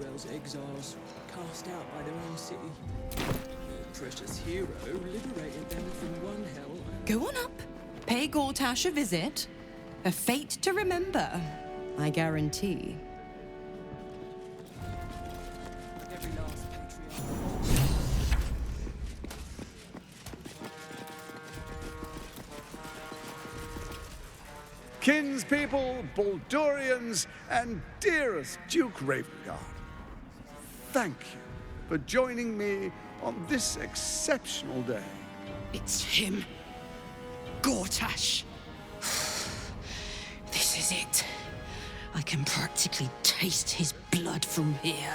dwells exiles, cast out by their own city. Your precious hero liberated them from one hell. Go on up. Pay Gortash a visit. A fate to remember, I guarantee. Every last patriarch. Kinspeople, Baldurians, and dearest Duke Ravengard, thank you for joining me on this exceptional day. It's him. Gortash. This is it. I can practically taste his blood from here.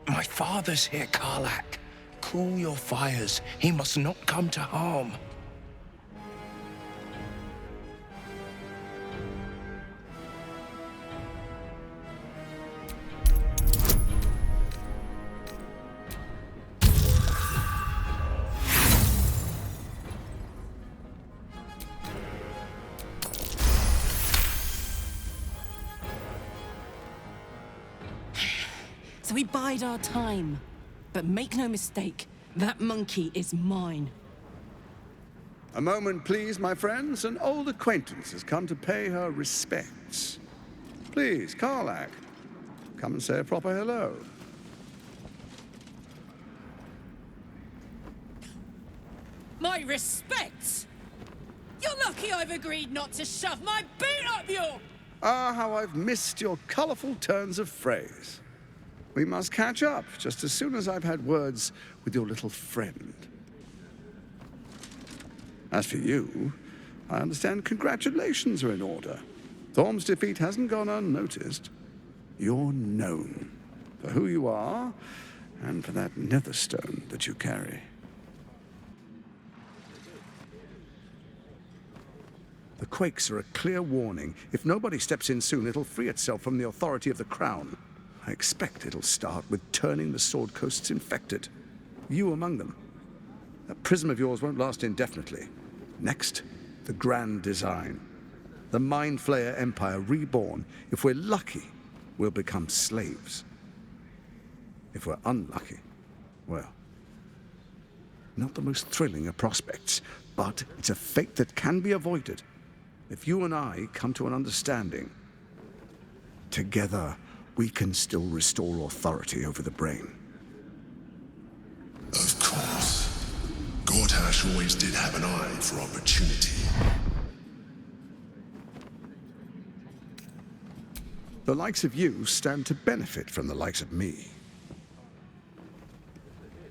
My father's here, Karlach. Cool your fires. He must not come to harm. So we bide our time. But make no mistake, that monkey is mine. A moment, please, my friends. An old acquaintance has come to pay her respects. Please, Karlach, come and say a proper hello. My respects? You're lucky I've agreed not to shove my boot up your... Ah, how I've missed your colourful turns of phrase. We must catch up just as soon as I've had words with your little friend. As for you, I understand congratulations are in order. Thorm's defeat hasn't gone unnoticed. You're known for who you are and for that netherstone that you carry. The quakes are a clear warning. If nobody steps in soon, it'll free itself from the authority of the crown. I expect it'll start with turning the Sword Coasts infected. You among them. That prism of yours won't last indefinitely. Next, the grand design. The Mind Flayer Empire reborn. If we're lucky, we'll become slaves. If we're unlucky, well, not the most thrilling of prospects, but it's a fate that can be avoided. If you and I come to an understanding, together we can still restore authority over the brain. Of course. Gortash always did have an eye for opportunity. The likes of you stand to benefit from the likes of me.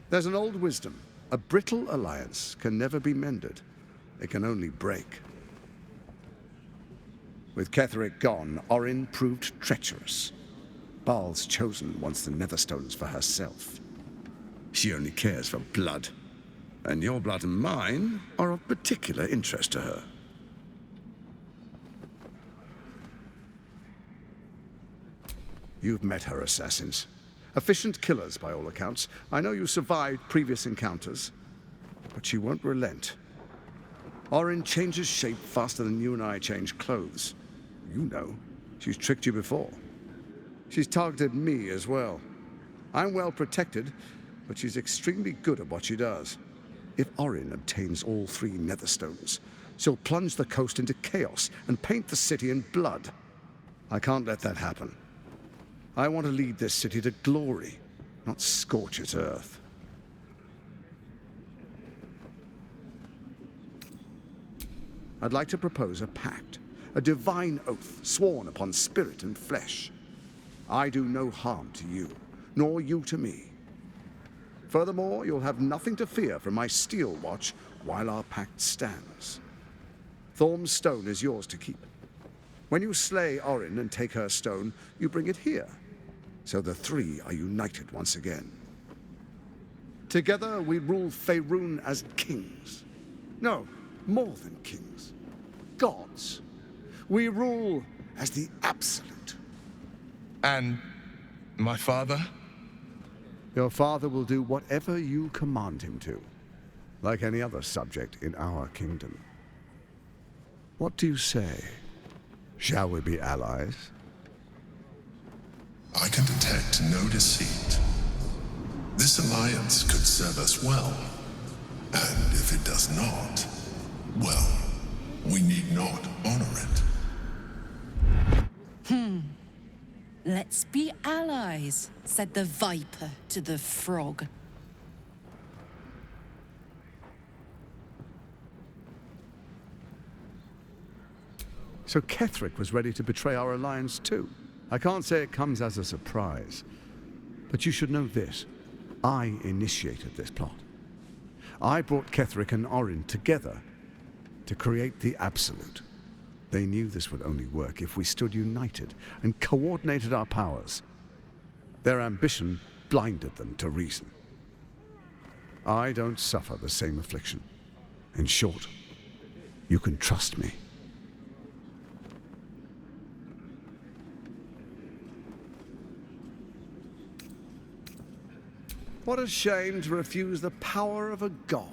There's an old wisdom. A brittle alliance can never be mended. It can only break. With Ketheric gone, Orin proved treacherous. Baal's chosen wants the Netherstones for herself. She only cares for blood. And your blood and mine are of particular interest to her. You've met her assassins. Efficient killers, by all accounts. I know you survived previous encounters, but she won't relent. Orin changes shape faster than you and I change clothes. You know, she's tricked you before. She's targeted me as well. I'm well protected, but she's extremely good at what she does. If Orin obtains all 3 Netherstones, she'll plunge the coast into chaos and paint the city in blood. I can't let that happen. I want to lead this city to glory, not scorch its earth. I'd like to propose a pact, a divine oath sworn upon spirit and flesh. I do no harm to you, nor you to me. Furthermore, you'll have nothing to fear from my steel watch while our pact stands. Thorm's stone is yours to keep. When you slay Orin and take her stone, you bring it here, so the 3 are united once again. Together we rule Faerun as kings. No, more than kings. Gods. We rule as the absolute. And my father? Your father will do whatever you command him to, like any other subject in our kingdom. What do you say? Shall we be allies? I can detect no deceit. This alliance could serve us well. And if it does not, well, we need not honor it. Let's be allies, said the viper to the frog. So Ketheric was ready to betray our alliance too. I can't say it comes as a surprise. But you should know this. I initiated this plot. I brought Ketheric and Orin together to create the Absolute. They knew this would only work if we stood united and coordinated our powers. Their ambition blinded them to reason. I don't suffer the same affliction. In short, you can trust me. What a shame to refuse the power of a god.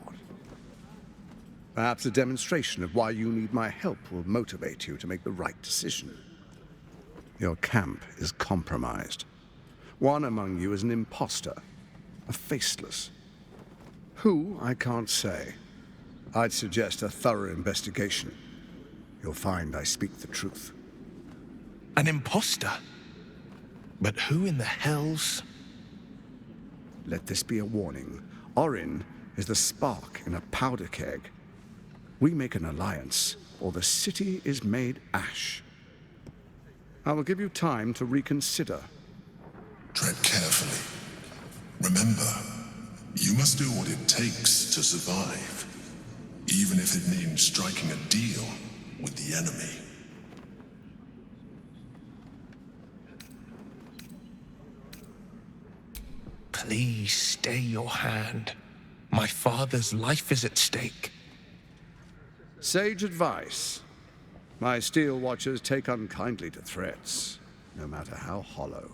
Perhaps a demonstration of why you need my help will motivate you to make the right decision. Your camp is compromised. One among you is an imposter, a faceless. Who, I can't say. I'd suggest a thorough investigation. You'll find I speak the truth. An imposter? But who in the hells? Let this be a warning. Orin is the spark in a powder keg. We make an alliance, or the city is made ash. I will give you time to reconsider. Tread carefully. Remember, you must do what it takes to survive, even if it means striking a deal with the enemy. Please stay your hand. My father's life is at stake. Sage advice. My steel watchers take unkindly to threats, no matter how hollow.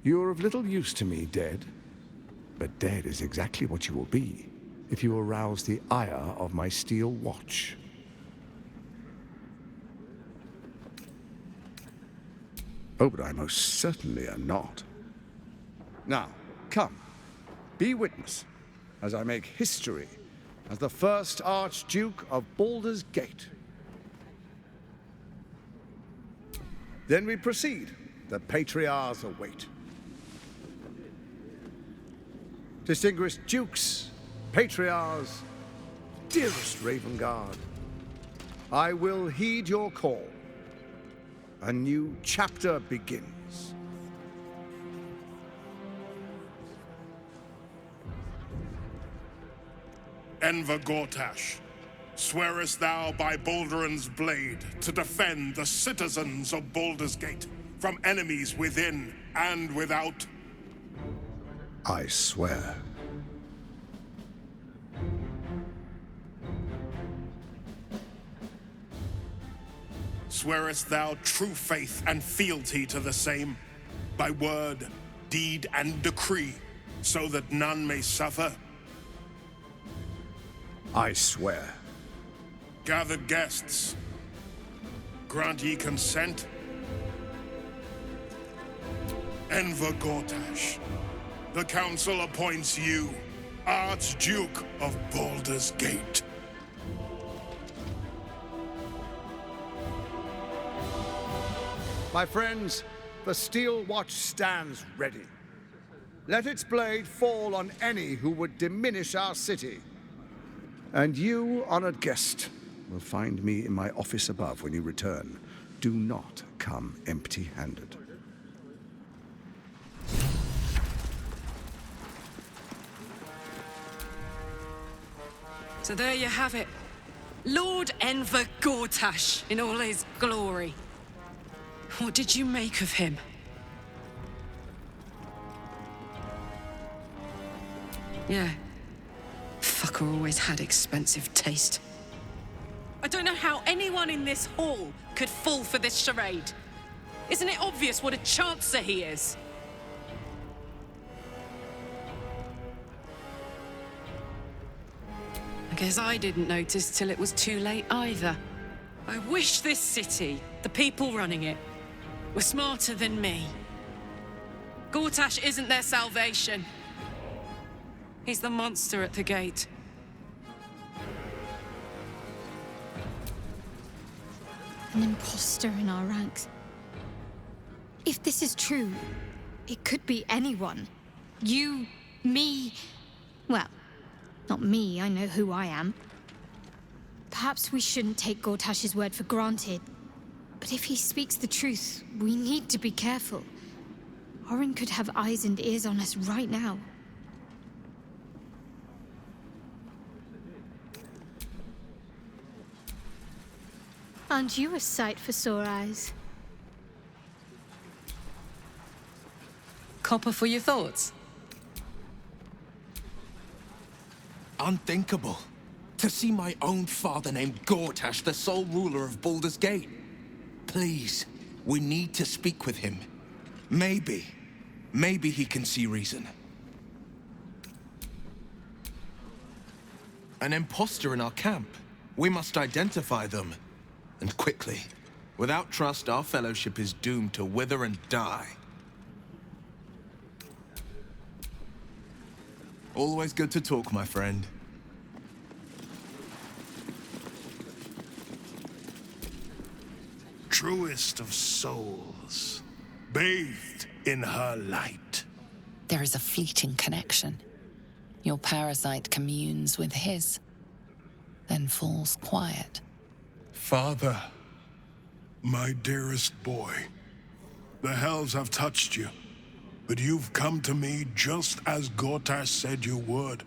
You're of little use to me, dead. But dead is exactly what you will be if you arouse the ire of my steel watch. Oh, but I most certainly am not. Now, come, be witness as I make history as the first Archduke of Baldur's Gate. Then we proceed. The patriarchs await. Distinguished dukes, patriarchs, dearest Ravengard, I will heed your call. A new chapter begins. Enver Gortash, swearest thou by Balduran's blade to defend the citizens of Baldur's Gate from enemies within and without? I swear. Swearest thou true faith and fealty to the same, by word, deed, and decree, so that none may suffer? I swear. Gathered guests, grant ye consent? Enver Gortash, the council appoints you Archduke of Baldur's Gate. My friends, the steel watch stands ready. Let its blade fall on any who would diminish our city. And you, honored guest, will find me in my office above when you return. Do not come empty-handed. So there you have it. Lord Enver Gortash in all his glory. What did you make of him? Yeah. Fucker always had expensive taste. I don't know how anyone in this hall could fall for this charade. Isn't it obvious what a chancer he is? I guess I didn't notice till it was too late either. I wish this city, the people running it, were smarter than me. Gortash isn't their salvation. He's the monster at the gate. An imposter in our ranks. If this is true, it could be anyone. You, me... Well, not me, I know who I am. Perhaps we shouldn't take Gortash's word for granted. But if he speaks the truth, we need to be careful. Orin could have eyes and ears on us right now. Aren't you a sight for sore eyes? Copper for your thoughts? Unthinkable. To see my own father named Gortash, the sole ruler of Baldur's Gate. Please, we need to speak with him. Maybe he can see reason. An imposter in our camp. We must identify them. And quickly. Without trust, our fellowship is doomed to wither and die. Always good to talk, my friend. Truest of souls, bathed in her light. There is a fleeting connection. Your parasite communes with his, then falls quiet. Father, my dearest boy, the hells have touched you, but you've come to me just as Gortash said you would.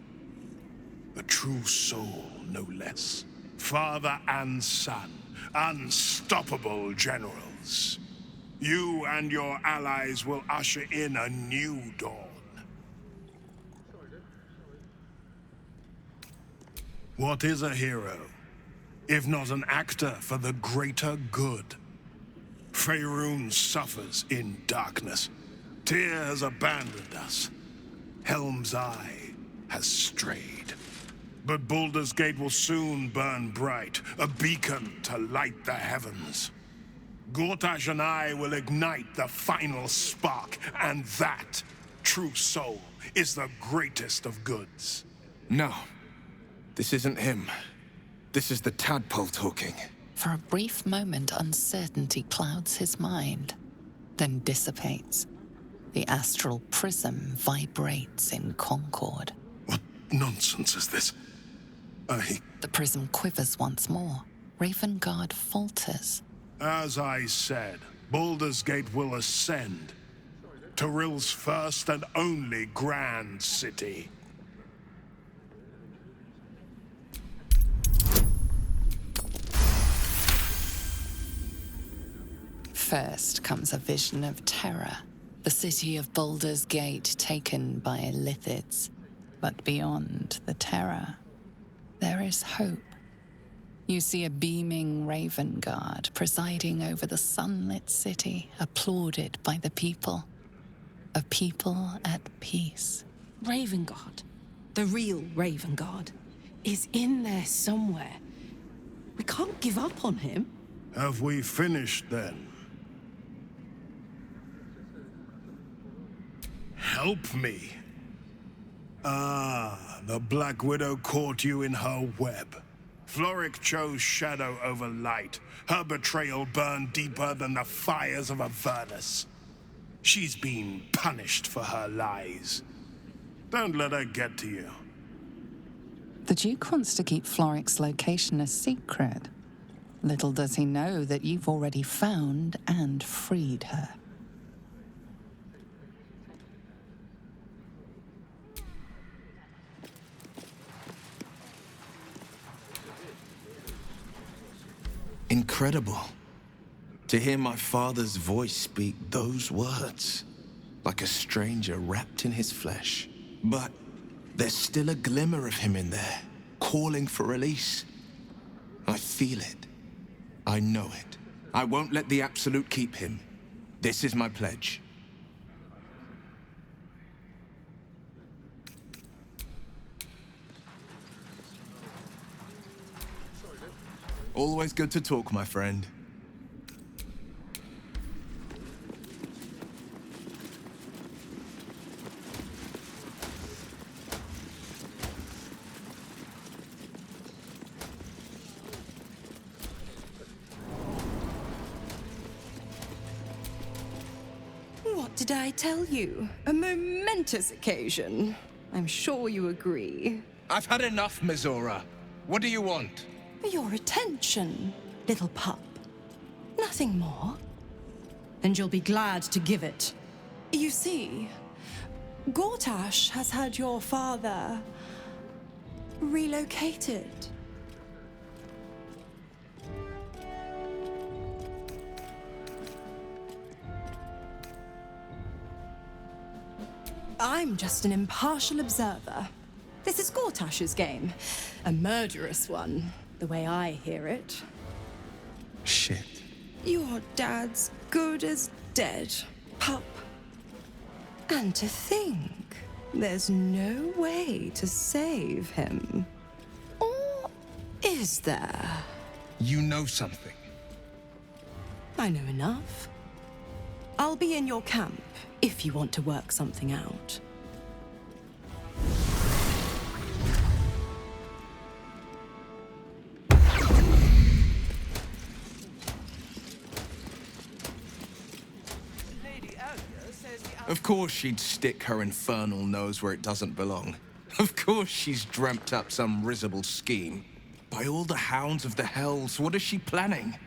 A true soul, no less. Father and son, unstoppable generals. You and your allies will usher in a new dawn. What is a hero, if not an actor for the greater good? Faerun suffers in darkness. Tyr has abandoned us. Helm's Eye has strayed. But Baldur's Gate will soon burn bright, a beacon to light the heavens. Gortash and I will ignite the final spark, and that, true soul, is the greatest of goods. No, this isn't him. This is the tadpole talking. For a brief moment, uncertainty clouds his mind, then dissipates. The astral prism vibrates in concord. What nonsense is this? The prism quivers once more. Ravengard falters. As I said, Baldur's Gate will ascend. Torill's first and only grand city. First comes a vision of terror. The city of Baldur's Gate taken by Lithids. But beyond the terror, there is hope. You see a beaming Ravengard presiding over the sunlit city, applauded by the people. A people at peace. Ravengard, the real Ravengard, is in there somewhere. We can't give up on him. Have we finished then? Help me. Ah, the Black Widow caught you in her web. Floric chose shadow over light. Her betrayal burned deeper than the fires of Avernus. She's been punished for her lies. Don't let her get to you. The Duke wants to keep Floric's location a secret. Little does he know that you've already found and freed her. Incredible. To hear my father's voice speak those words, like a stranger wrapped in his flesh. But there's still a glimmer of him in there, calling for release. I feel it. I know it. I won't let the Absolute keep him. This is my pledge. Always good to talk, my friend. Did I tell you? A momentous occasion. I'm sure you agree. I've had enough, Mizora. What do you want? Your attention, little pup. Nothing more. And you'll be glad to give it. You see, Gortash has had your father relocated. I'm just an impartial observer. This is Gortash's game. A murderous one, the way I hear it. Shit. Your dad's good as dead, pup. And to think, there's no way to save him. Or is there? You know something. I know enough. I'll be in your camp if you want to work something out. Of course she'd stick her infernal nose where it doesn't belong. Of course she's dreamt up some risible scheme. By all the hounds of the hells, what is she planning?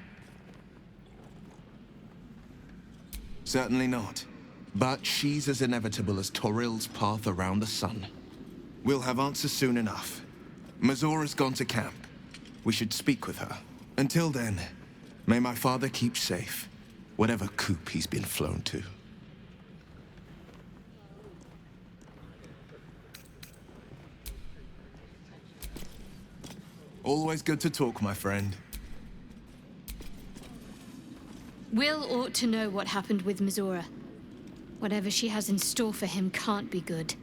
Certainly not. But she's as inevitable as Torril's path around the sun. We'll have answers soon enough. Mizora's gone to camp. We should speak with her. Until then, may my father keep safe, whatever coop he's been flown to. Always good to talk, my friend. Will ought to know what happened with Mizora. Whatever she has in store for him can't be good.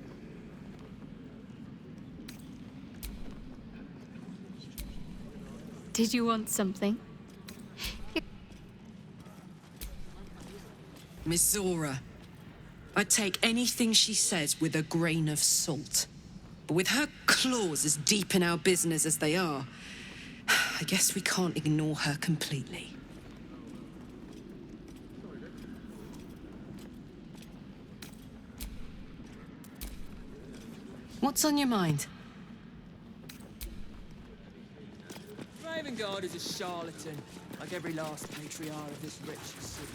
Did you want something? Mizora. I'd take anything she says with a grain of salt. But with her claws as deep in our business as they are, I guess we can't ignore her completely. What's on your mind? Ravengard is a charlatan, like every last patriarch of this rich city.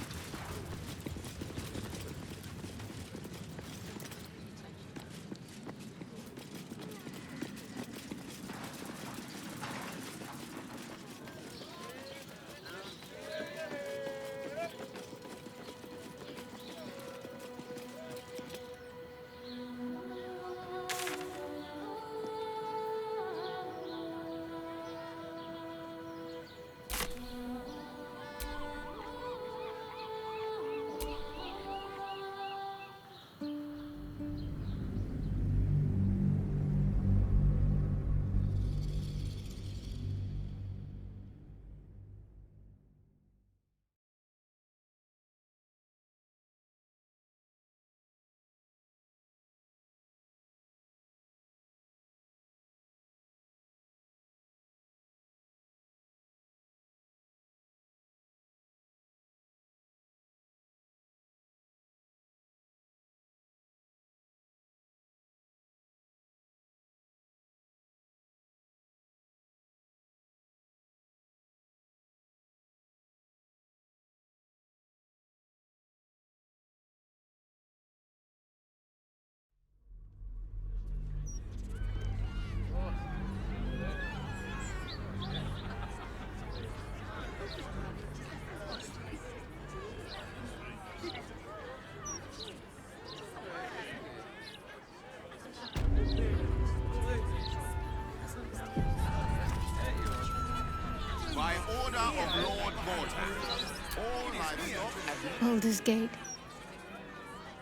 By order of Lord Vortex, all livestock have... Baldur's Gate.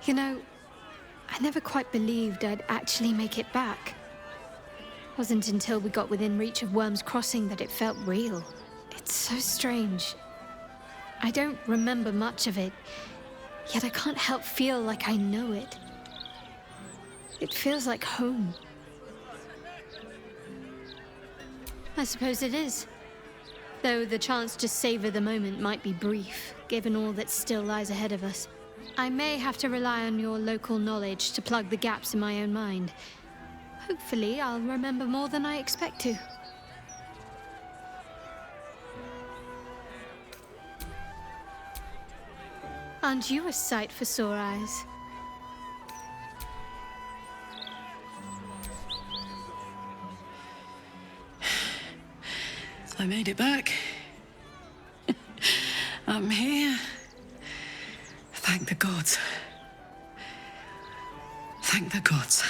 You know, I never quite believed I'd actually make it back. Wasn't until we got within reach of Worm's Crossing that it felt real. It's so strange. I don't remember much of it, yet I can't help feel like I know it. It feels like home. I suppose it is. Though the chance to savor the moment might be brief, given all that still lies ahead of us. I may have to rely on your local knowledge to plug the gaps in my own mind. Hopefully, I'll remember more than I expect to. Aren't you a sight for sore eyes? I made it back. I'm here. Thank the gods. Thank the gods.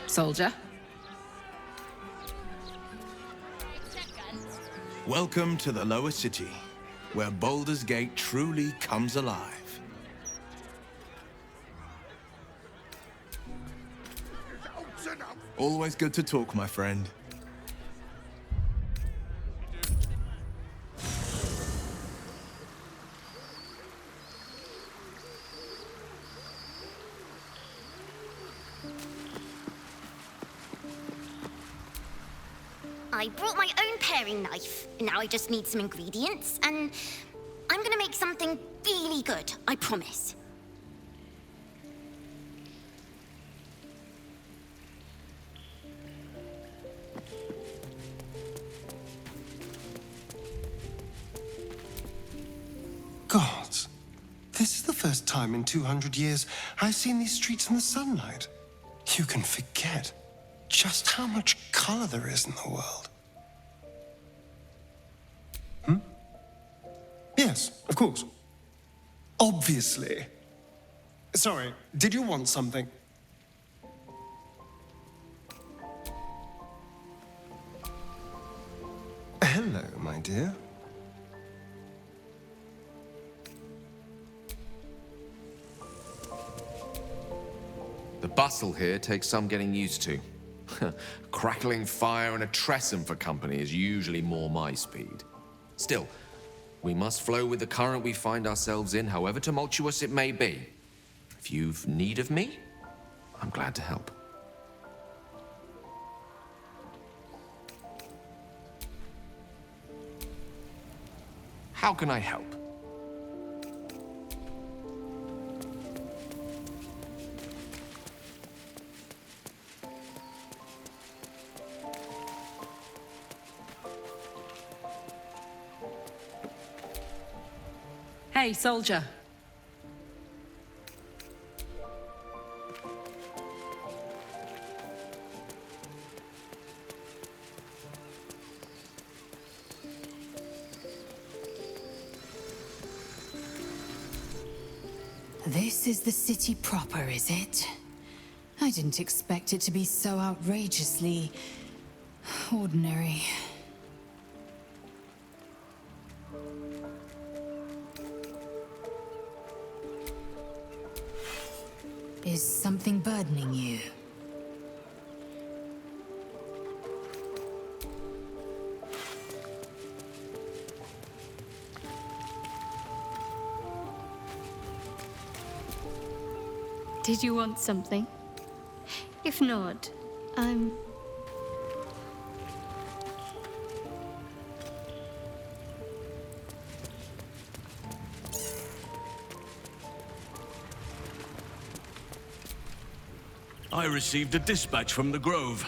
Soldier? Welcome to the lower city, where Baldur's Gate truly comes alive. Always good to talk, my friend. I brought my own paring knife. Now I just need some ingredients, and I'm gonna make something really good, I promise. Gods, this is the first time in 200 years I've seen these streets in the sunlight. You can forget just how much color there is in the world. Yes, of course. Obviously. Sorry, did you want something? Hello, my dear. The bustle here takes some getting used to. Crackling fire and a tresson for company is usually more my speed. Still, we must flow with the current we find ourselves in, however tumultuous it may be. If you've need of me, I'm glad to help. How can I help? Hey, soldier. This is the city proper, is it? I didn't expect it to be so outrageously ordinary. Is something burdening you? Did you want something? If not, I received a dispatch from the Grove.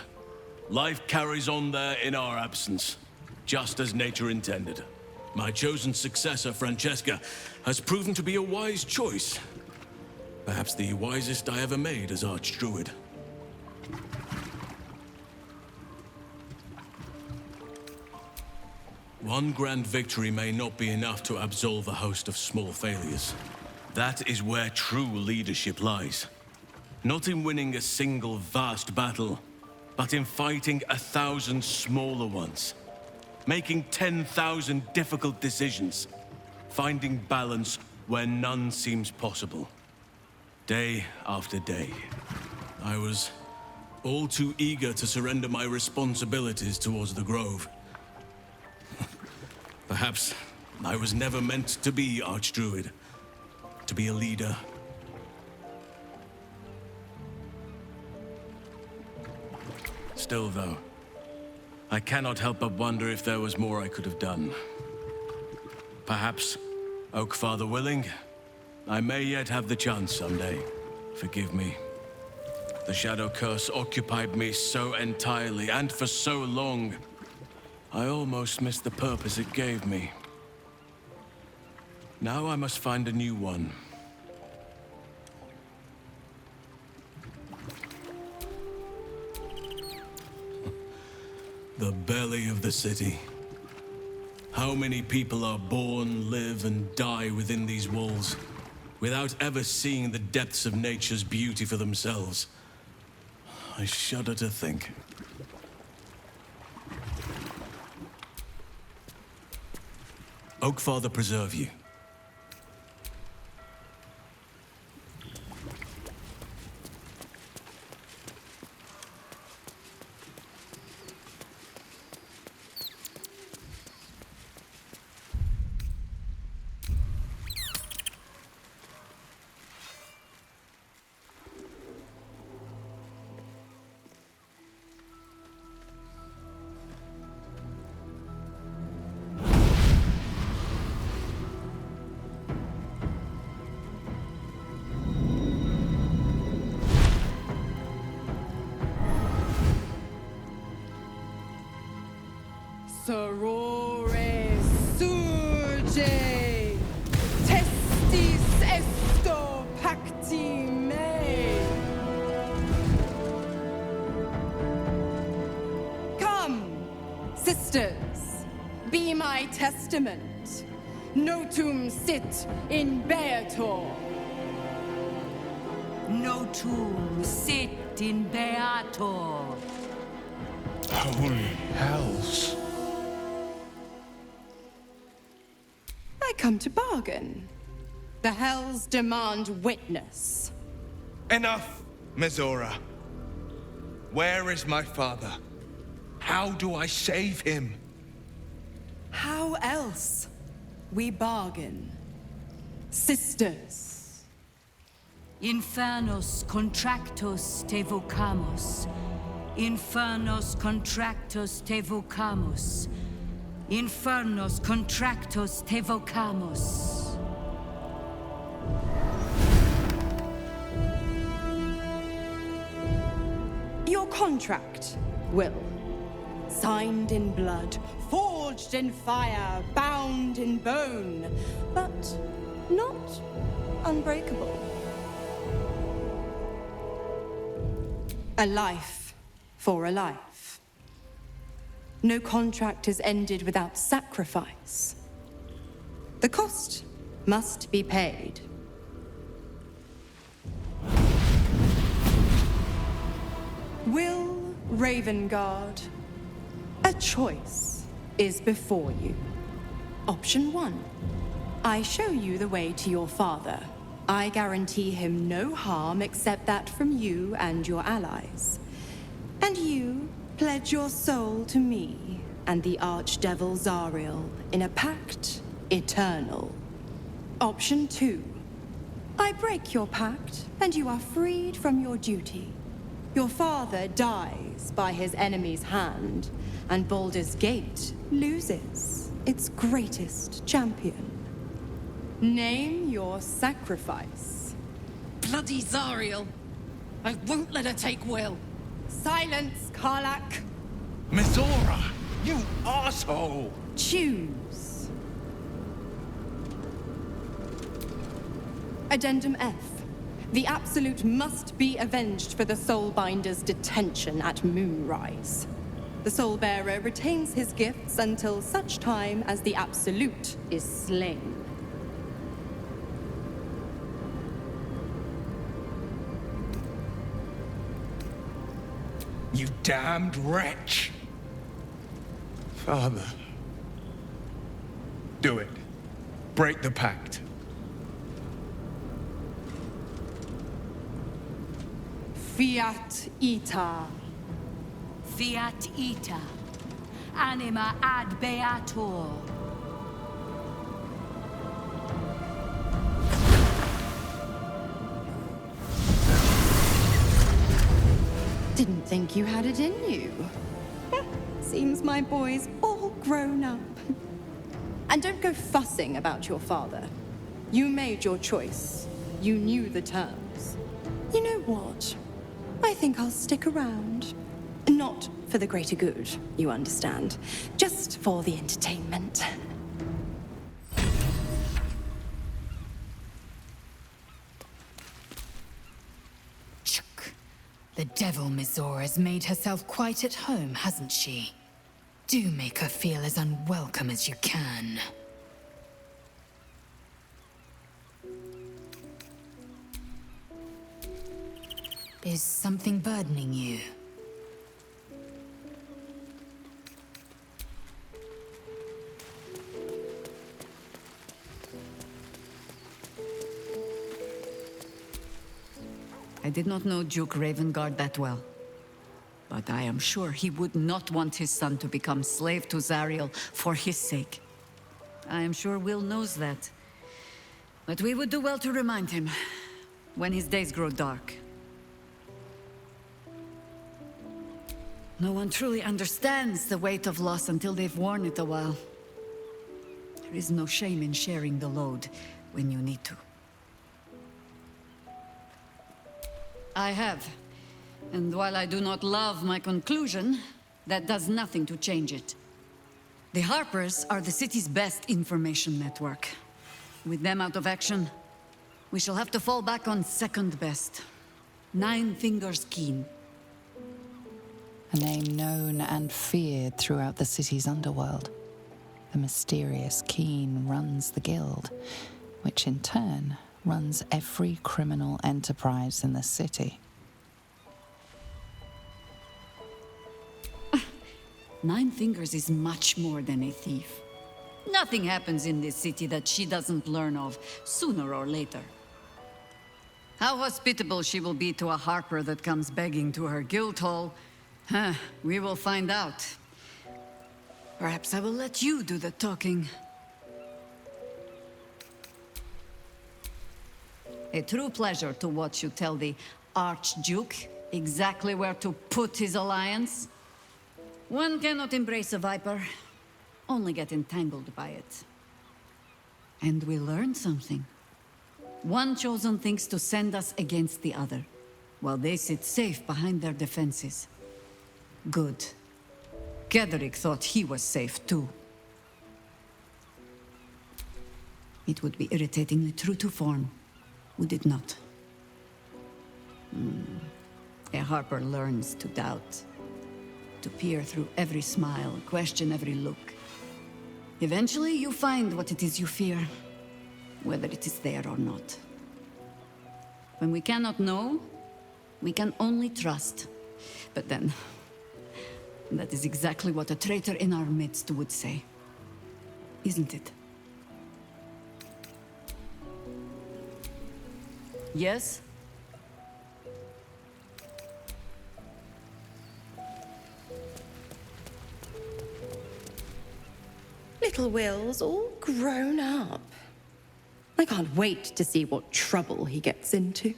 Life carries on there in our absence, just as nature intended. My chosen successor, Francesca, has proven to be a wise choice. Perhaps the wisest I ever made as Archdruid. One grand victory may not be enough to absolve a host of small failures. That is where true leadership lies. Not in winning a single vast battle, but in fighting 1,000 smaller ones. Making 10,000 difficult decisions. Finding balance where none seems possible. Day after day. I was all too eager to surrender my responsibilities towards the Grove. Perhaps I was never meant to be Archdruid. To be a leader. Still, though, I cannot help but wonder if there was more I could have done. Perhaps, Oakfather willing, I may yet have the chance someday. Forgive me. The Shadow Curse occupied me so entirely and for so long, I almost missed the purpose it gave me. Now I must find a new one. The belly of the city. How many people are born, live, and die within these walls, without ever seeing the depths of nature's beauty for themselves? I shudder to think. Oakfather preserve you. Sorore surge, testis esto pacti me. Come, sisters, be my testament. Notum sit in beator. Notum sit in beator. Holy hells. I come to bargain. The hells demand witness. Enough, Mizora. Where is my father? How do I save him? How else? We bargain. Sisters. Infernos contractos te vocamus. Infernos contractos te vocamus. Infernos contractos te vocamus. Your contract, Will. Signed in blood, forged in fire, bound in bone, but not unbreakable. A life for a life. No contract is ended without sacrifice. The cost must be paid. Will Ravengard, a choice is before you. Option 1. I show you the way to your father. I guarantee him no harm except that from you and your allies. And you pledge your soul to me and the Archdevil Zariel in a pact eternal. Option 2. I break your pact and you are freed from your duty. Your father dies by his enemy's hand, and Baldur's Gate loses its greatest champion. Name your sacrifice. Bloody Zariel. I won't let her take Will. Silence, Karlak. Mizora, you asshole! Choose. Addendum F. The Absolute must be avenged for the Soulbinder's detention at Moonrise. The Soulbearer retains his gifts until such time as the Absolute is slain. You damned wretch! Father. Do it. Break the pact. Fiat ita. Fiat ita. Anima ad beator. Didn't think you had it in you. seems my boy's all grown up. And don't go fussing about your father. You made your choice. You knew the terms. You know what? I think I'll stick around. Not for the greater good, you understand. Just for the entertainment. The devil Mizor has made herself quite at home, hasn't she? Do make her feel as unwelcome as you can. Is something burdening you? I did not know Duke Ravengard that well. But I am sure he would not want his son to become slave to Zariel for his sake. I am sure Will knows that. But we would do well to remind him, when his days grow dark. No one truly understands the weight of loss until they've worn it a while. There is no shame in sharing the load when you need to. I have. And while I do not love my conclusion, that does nothing to change it. The Harpers are the city's best information network. With them out of action, we shall have to fall back on second best. Nine Fingers Keen. A name known and feared throughout the city's underworld. The mysterious Keen runs the guild, which in turn runs every criminal enterprise in the city. Nine Fingers is much more than a thief. Nothing happens in this city that she doesn't learn of sooner or later. How hospitable she will be to a Harper that comes begging to her guild hall, we will find out. Perhaps I will let you do the talking. A true pleasure to watch you tell the Archduke exactly where to put his alliance. One cannot embrace a viper, only get entangled by it. And we learn something. One chosen thinks to send us against the other, while they sit safe behind their defenses. Good. Gederick thought he was safe too. It would be irritatingly true to form, would it not? A Harper learns to doubt. To peer through every smile, question every look. Eventually, you find what it is you fear, whether it is there or not. When we cannot know, we can only trust. But then, that is exactly what a traitor in our midst would say. Isn't it? Yes? Little Will's all grown up. I can't wait to see what trouble he gets into.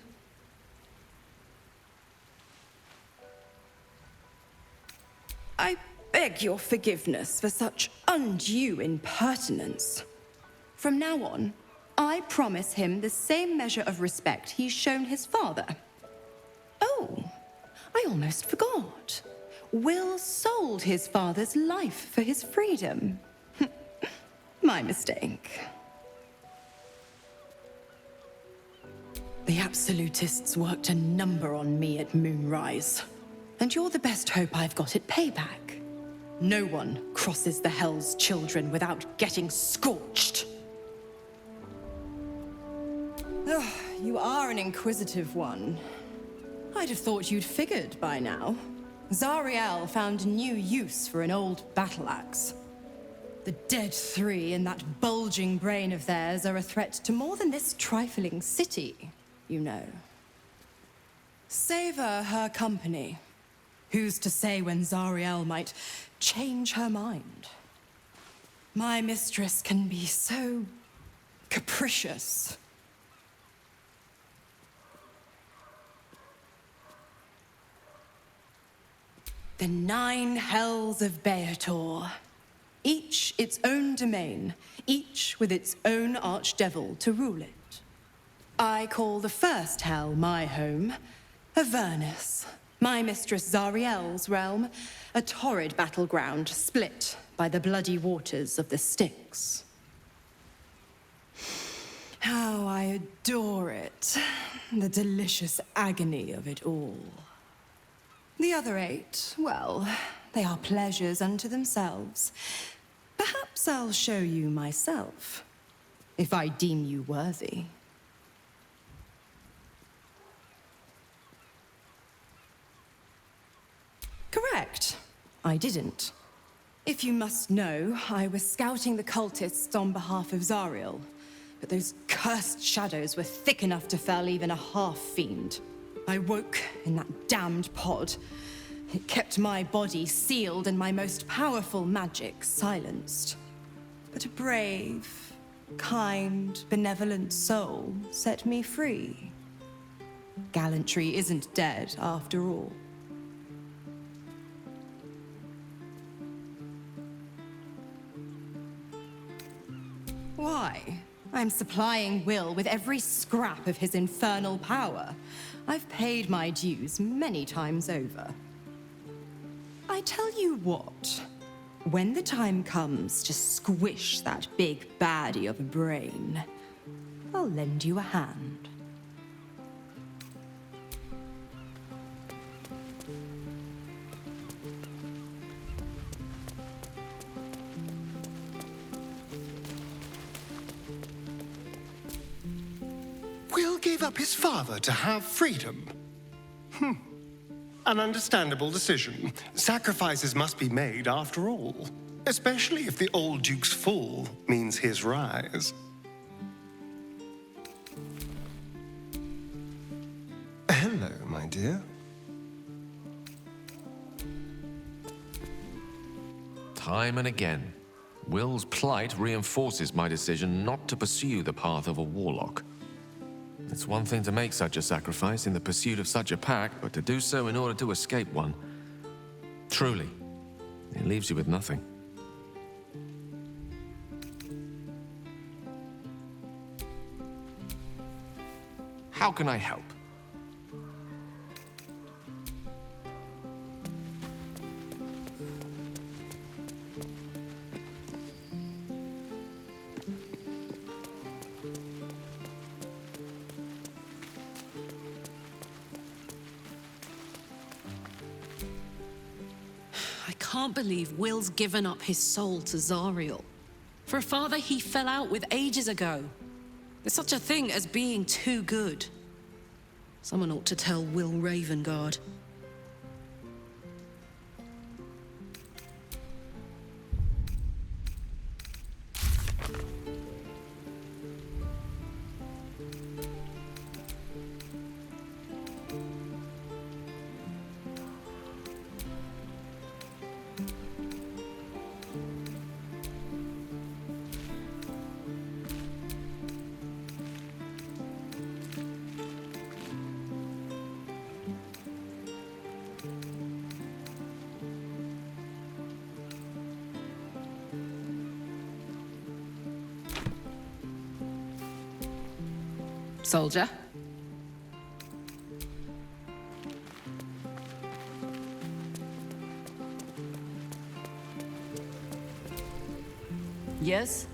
I beg your forgiveness for such undue impertinence. From now on, I promise him the same measure of respect he's shown his father. Oh, I almost forgot. Will sold his father's life for his freedom. My mistake. The Absolutists worked a number on me at Moonrise. And you're the best hope I've got at payback. No one crosses the Hell's Children without getting scorched. You are an inquisitive one. I'd have thought you'd figured by now. Zariel found new use for an old battle axe. The dead three in that bulging brain of theirs are a threat to more than this trifling city, you know. Savor her company. Who's to say when Zariel might change her mind? My mistress can be so capricious. The 9 hells of Beator. Each its own domain, each with its own archdevil to rule it. I call the first hell my home, Avernus, my mistress Zariel's realm, a torrid battleground split by the bloody waters of the Styx. How I adore it, the delicious agony of it all. The other 8, well, they are pleasures unto themselves. Perhaps I'll show you myself, if I deem you worthy. Correct. I didn't. If you must know, I was scouting the cultists on behalf of Zariel, but those cursed shadows were thick enough to fell even a half-fiend. I woke in that damned pod. It kept my body sealed and my most powerful magic silenced. But a brave, kind, benevolent soul set me free. Gallantry isn't dead after all. Why? I'm supplying Will with every scrap of his infernal power. I've paid my dues many times over. I tell you what, when the time comes to squish that big baddie of a brain, I'll lend you a hand. Will gave up his father to have freedom. An understandable decision. Sacrifices must be made after all. Especially if the old Duke's fall means his rise. Hello, my dear. Time and again, Will's plight reinforces my decision not to pursue the path of a warlock. It's one thing to make such a sacrifice in the pursuit of such a pack, but to do so in order to escape one. Truly, it leaves you with nothing. How can I help? I can't believe Will's given up his soul to Zariel. For a father he fell out with ages ago. There's such a thing as being too good. Someone ought to tell Will Ravengard. Soldier. Yes?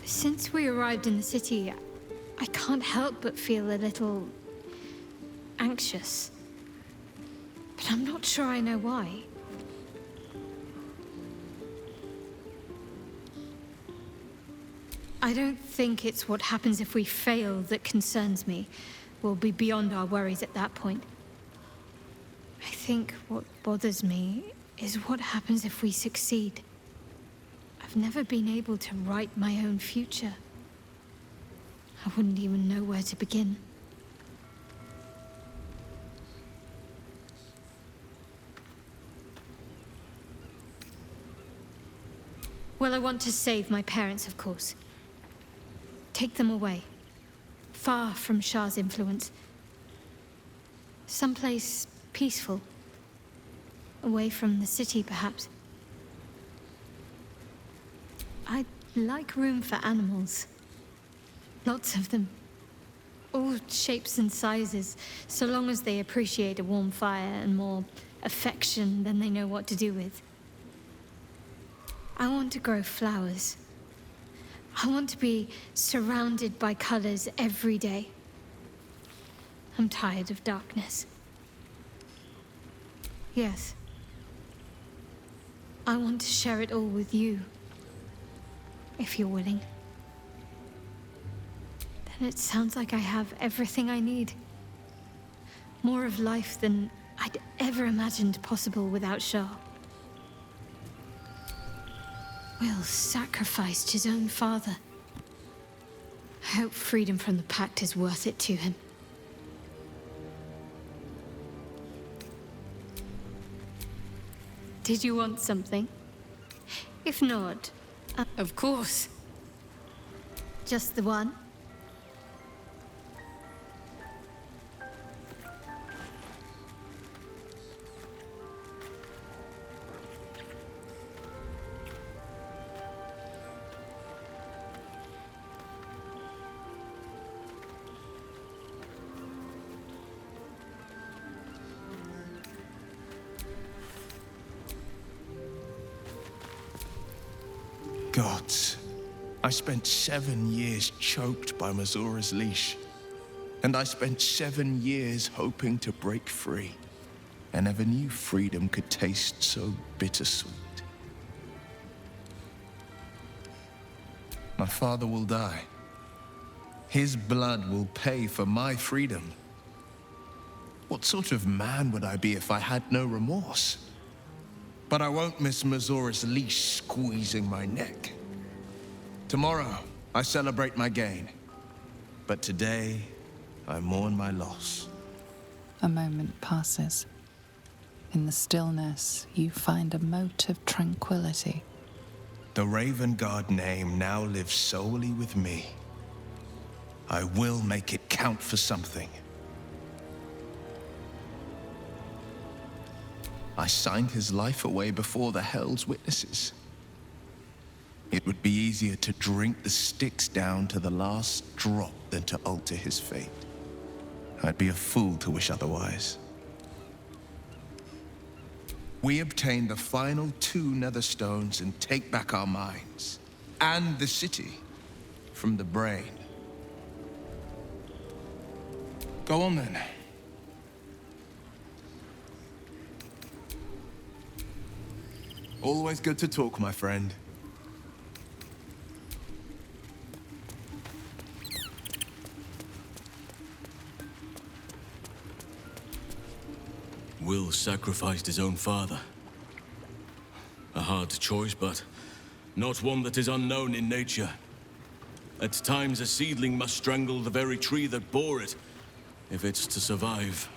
Since we arrived in the city, I can't help but feel a little anxious. But I'm not sure I know why. I don't think it's what happens if we fail that concerns me. We'll be beyond our worries at that point. I think what bothers me is what happens if we succeed. I've never been able to write my own future. I wouldn't even know where to begin. Well, I want to save my parents, of course. Take them away. Far from Shah's influence. Someplace peaceful. Away from the city, perhaps. I'd like room for animals. Lots of them. All shapes and sizes, so long as they appreciate a warm fire and more affection than they know what to do with. I want to grow flowers. I want to be surrounded by colors every day. I'm tired of darkness. Yes. I want to share it all with you. If you're willing. Then it sounds like I have everything I need. More of life than I'd ever imagined possible without Shah. Will sacrificed his own father. I hope freedom from the Pact is worth it to him. Did you want something? If not, of course. Just the one? Gods, I spent 7 years choked by Mazora's leash. And I spent 7 years hoping to break free. I never knew freedom could taste so bittersweet. My father will die. His blood will pay for my freedom. What sort of man would I be if I had no remorse? But I won't miss Mazora's leash squeezing my neck. Tomorrow, I celebrate my gain. But today, I mourn my loss. A moment passes. In the stillness, you find a mote of tranquility. The Raven Guard name now lives solely with me. I will make it count for something. I signed his life away before the Hell's witnesses. It would be easier to drink the Styx down to the last drop than to alter his fate. I'd be a fool to wish otherwise. We obtain the final 2 Netherstones and take back our minds, and the city, from the brain. Go on then. Always good to talk, my friend. Will sacrificed his own father. A hard choice, but not one that is unknown in nature. At times, a seedling must strangle the very tree that bore it, if it's to survive.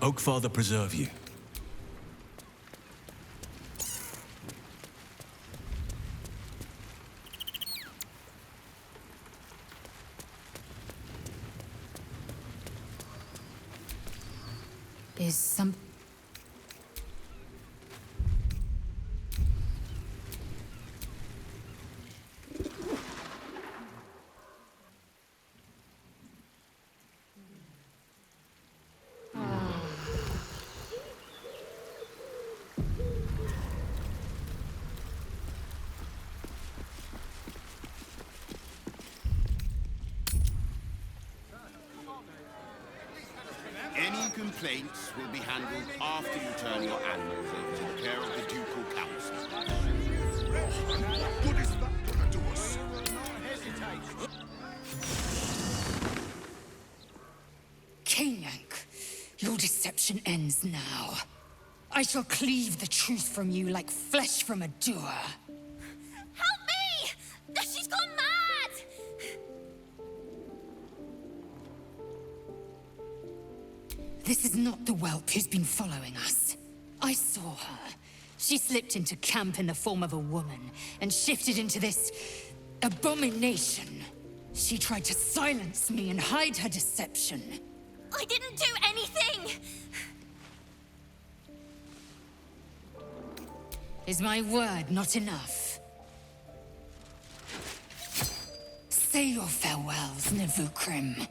Oakfather preserve you. Is some... Any complaints will be handled after you turn your animals over to the care of the Ducal Council. What is that gonna do us? Kanyank, your deception ends now. I shall cleave the truth from you like flesh from a doer. Help me! She's gone mad! This is not the whelp who's been following us. I saw her. She slipped into camp in the form of a woman and shifted into this abomination. She tried to silence me and hide her deception. I didn't do anything! Is my word not enough? Say your farewells, Nevukrim.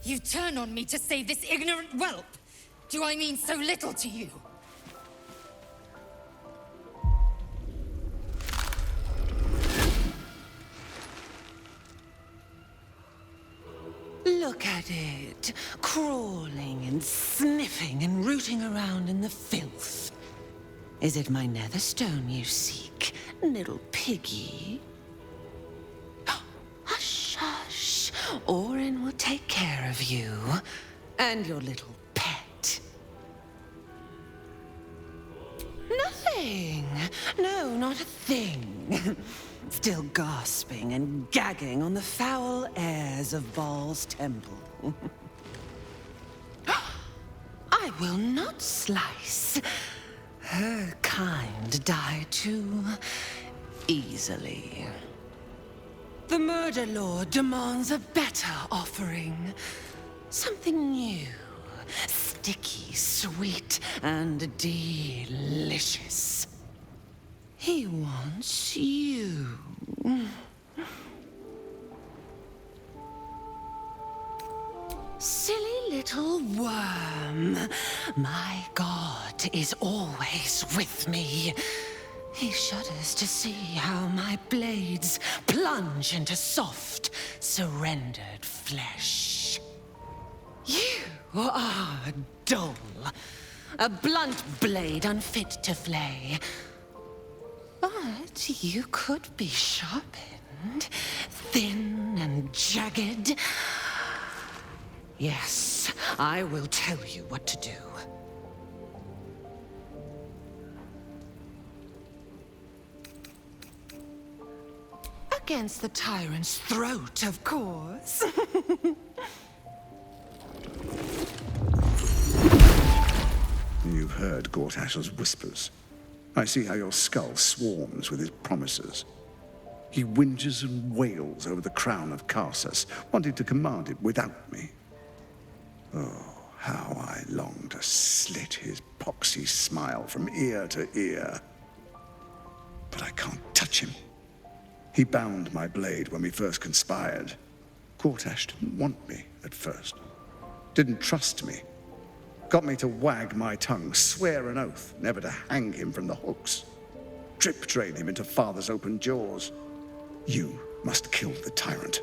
You turn on me to save this ignorant whelp? Do I mean so little to you? Look at it, crawling and sniffing and rooting around in the filth. Is it my netherstone you seek, little piggy? Hush, hush. Orin will take care of you and your little pet. Nothing. No, not a thing. Still gasping and gagging on the foul airs of Baal's temple. I will not slice. Her kind die too easily. The Murder Lord demands a better offering. Something new, sticky, sweet, and delicious. He wants you. Silly little worm. My God is always with me. He shudders to see how my blades plunge into soft, surrendered flesh. You are dull. A blunt blade unfit to flay. But you could be sharpened, thin and jagged. Yes, I will tell you what to do. Against the tyrant's throat, of course. You've heard Gortash's whispers. I see how your skull swarms with his promises. He whinges and wails over the crown of Karsus, wanting to command it without me. Oh, how I long to slit his poxy smile from ear to ear. But I can't touch him. He bound my blade when we first conspired. Gortash didn't want me at first. Didn't trust me. Got me to wag my tongue, swear an oath never to hang him from the hooks. Drip drain him into father's open jaws. You must kill the tyrant.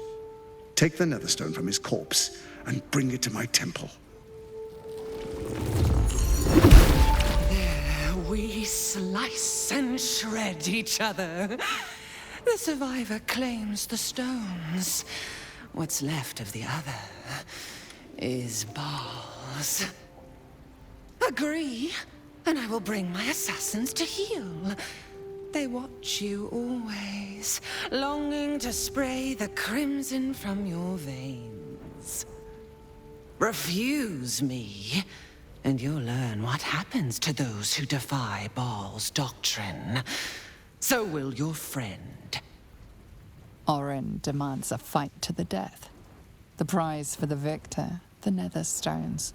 Take the netherstone from his corpse and bring it to my temple. There we slice and shred each other. The survivor claims the stones. What's left of the other is Baal's. Agree, and I will bring my assassins to heal. They watch you always, longing to spray the crimson from your veins. Refuse me, and you'll learn what happens to those who defy Baal's doctrine. So will your friend. Orin demands a fight to the death. The prize for the victor, the Netherstones,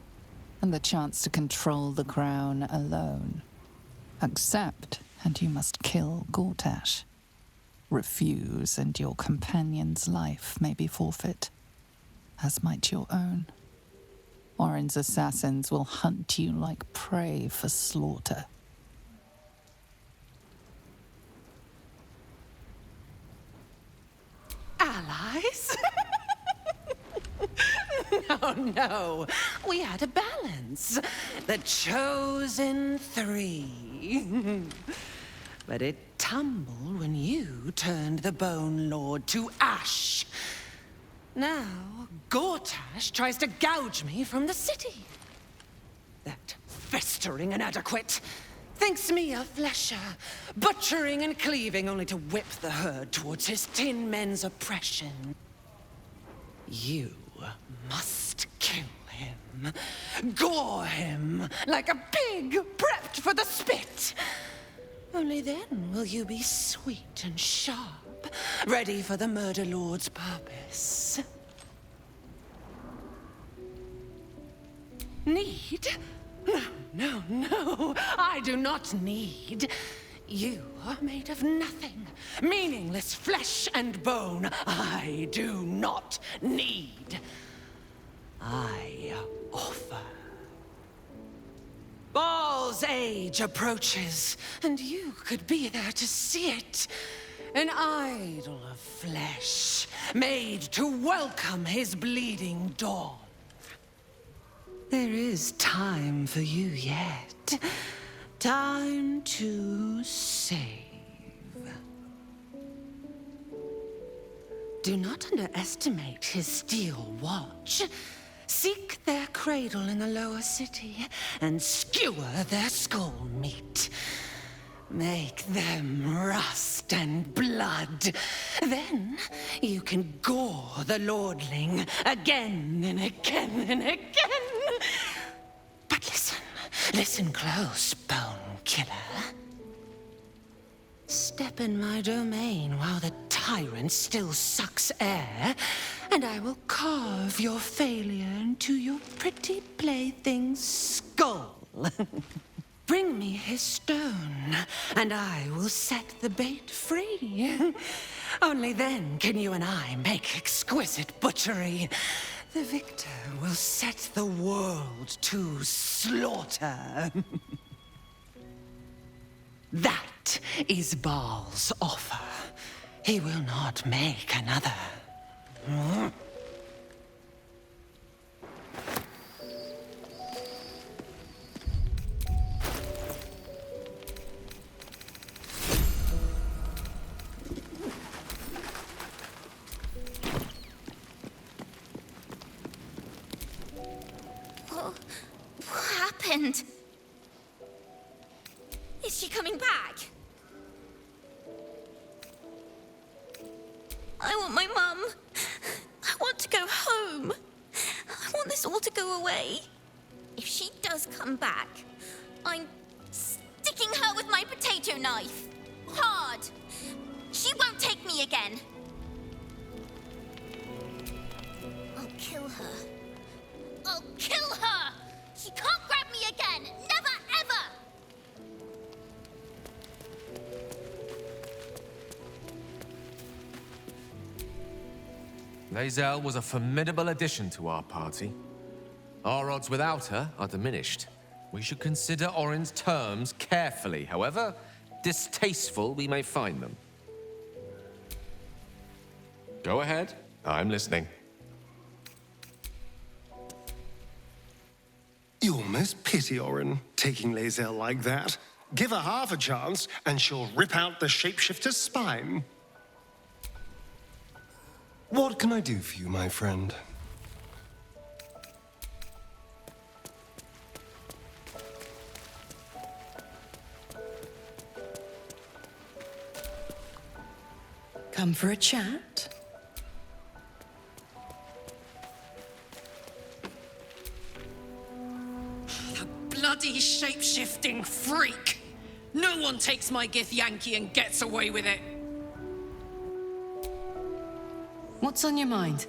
and the chance to control the crown alone. Accept, and you must kill Gortash. Refuse, and your companion's life may be forfeit, as might your own. Orin's assassins will hunt you like prey for slaughter. Allies? No, no. We had a balance. The chosen three. But it tumbled when you turned the Bone Lord to ash. Now, Gortash tries to gouge me from the city. That festering inadequate thinks me a flesher, butchering and cleaving only to whip the herd towards his tin men's oppression. You must kill him, gore him like a pig prepped for the spit. Only then will you be sweet and sharp, ready for the Murder Lord's purpose. Need? No, I do not need. You are made of nothing. Meaningless flesh and bone. I do not need. I offer. Baal's age approaches, and you could be there to see it. An idol of flesh, made to welcome his bleeding dawn. There is time for you yet. Time to save. Do not underestimate his steel watch. Seek their cradle in the lower city and skewer their skull meat. Make them rust and blood. Then you can gore the lordling again and again and again. But listen close, Bone Killer. Step in my domain while the tyrant still sucks air, and I will carve your failure into your pretty plaything's skull. Bring me his stone, and I will set the bait free. Only then can you and I make exquisite butchery. The victor will set the world to slaughter. That is Baal's offer. He will not make another. What happened? Is she coming back? I want my mum. I want to go home. I want this all to go away. If she does come back, I'm sticking her with my potato knife. Hard. She won't take me again. I'll kill her. I'll kill her! She can't grab me again! Never, ever! Lae'zel was a formidable addition to our party. Our odds without her are diminished. We should consider Orin's terms carefully, however distasteful we may find them. Go ahead. I'm listening. You almost pity Orin, taking Lae'zel like that. Give her half a chance, and she'll rip out the shapeshifter's spine. What can I do for you, my friend? Come for a chat? Bloody shape-shifting freak! No one takes my Githyanki and gets away with it! What's on your mind?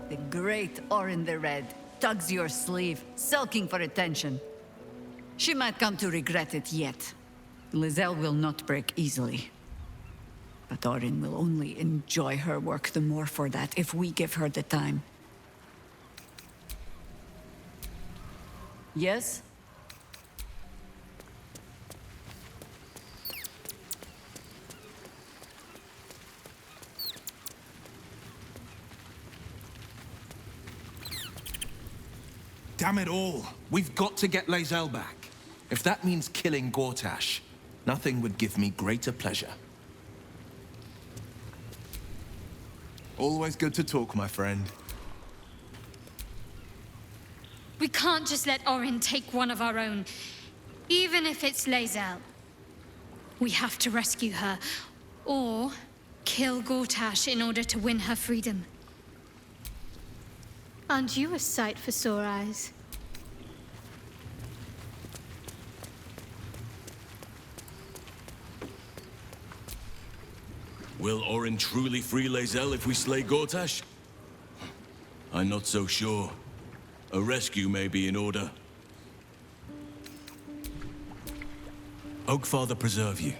The great Orin the Red tugs your sleeve, sulking for attention. She might come to regret it yet. Lae'zel will not break easily. But Orin will only enjoy her work the more for that if we give her the time. Yes? Damn it all. We've got to get Lae'zel back. If that means killing Gortash, nothing would give me greater pleasure. Always good to talk, my friend. We can't just let Orin take one of our own, even if it's Lae'zel. We have to rescue her, or kill Gortash in order to win her freedom. Aren't you a sight for sore eyes? Will Orin truly free Lae'zel if we slay Gortash? I'm not so sure. A rescue may be in order. Oakfather preserve you.